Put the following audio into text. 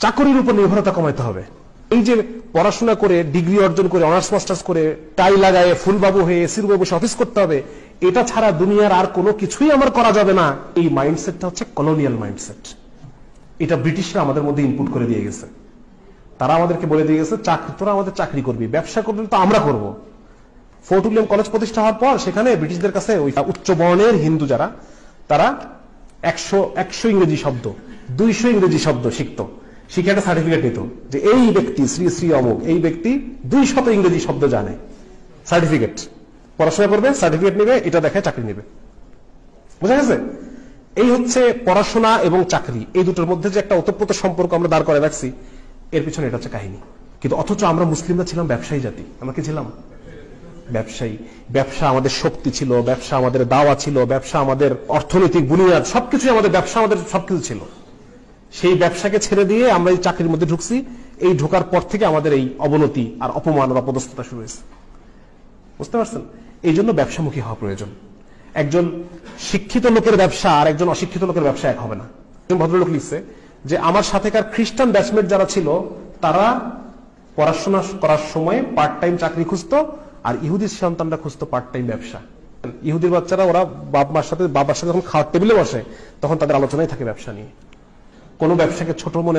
চাকরির উপর নির্ভরতা কমাইতে হবে। এই যে পড়াশোনা করে ডিগ্রি অর্জন করে অনার্স মাস্টার্স করে টাই লাগায় ফুলবাবু হয়ে এসির উপরে বসে অফিস করতে হবে, এটা ছাড়া দুনিয়ার আর কোনো কিছুই আমার করা যাবে না, এই মাইন্ডসেটটা হচ্ছে কলোনিয়াল মাইন্ডসেট। এটা ব্রিটিশরা আমাদের মধ্যে ইনপুট করে দিয়ে গেছে। তারা আমাদেরকে বলে দিয়ে গেছে তোরা আমাদের চাকরি করবি, ব্যবসা করবি তো আমরা করব। ফোর্ট উইলিয়াম কলেজ প্রতিষ্ঠা হওয়ার পর সেখানে ব্রিটিশদের কাছে ওই উচ্চ বর্ণের হিন্দু যারা, তারা 100 ইংরেজি শব্দ 200 ইংরেজি শব্দ শিখতো, শিখে একটা সার্টিফিকেট নিত যে এই ব্যক্তি শ্রী শ্রী অমুক, এই ব্যক্তি 200 ইংরেজি শব্দ জানে। সার্টিফিকেট, পড়াশোনা করবে, সার্টিফিকেট নেবে, এটা দেখায় চাকরি নেবে। বুঝা গেছে? এই হচ্ছে পড়াশোনা এবং চাকরি, এই দুটোর মধ্যে যে একটা ওতপ্রোত সম্পর্ক আমরা দাঁড় করে রাখছি, এর পিছনে এটা হচ্ছে কাহিনী। কিন্তু অথচ আমরা মুসলিমরা ছিলাম ব্যবসায়ী জাতি। আমরা কি ছিলাম? ব্যবসায়ী। ব্যবসা আমাদের শক্তি ছিল, ব্যবসা আমাদের দাওয়া ছিল, ব্যবসা আমাদের অর্থনৈতিক বুনিয়াদ, সবকিছু আমাদের ব্যবসা, আমাদের সবকিছু ছিল। সেই ব্যবসাকে ছেড়ে দিয়ে আমরা এই চাকরির মধ্যে ঢুকছি। এই ঢোকার পর থেকে আমাদের এই অবনতি আর অপমান আর অপদস্থতা শুরু হয়েছে। বুঝতে পারছেন? এই জন্য ব্যবসামুখী হওয়া প্রয়োজন। একজন শিক্ষিত লোকের ব্যবসা আর একজন অশিক্ষিত লোকের ব্যবসা এক হবে না। ভদ্রলোক লিখছে যে আমার সাথেকার খ্রিস্টান ব্যাচমেট যারা ছিল তারা পড়াশোনা করার সময় পার্ট টাইম চাকরি খুঁজতো, আর ইহুদি সন্তানরা খুঁজতো পার্ট টাইম ব্যবসা। ইহুদির বাচ্চারা ওরা বাবার সাথে যখন খাওয়ার টেবিলে বসে তখন তাদের আলোচনায় থাকে ব্যবসা নিয়ে। কোনো ব্যবসাকে ছোট মনে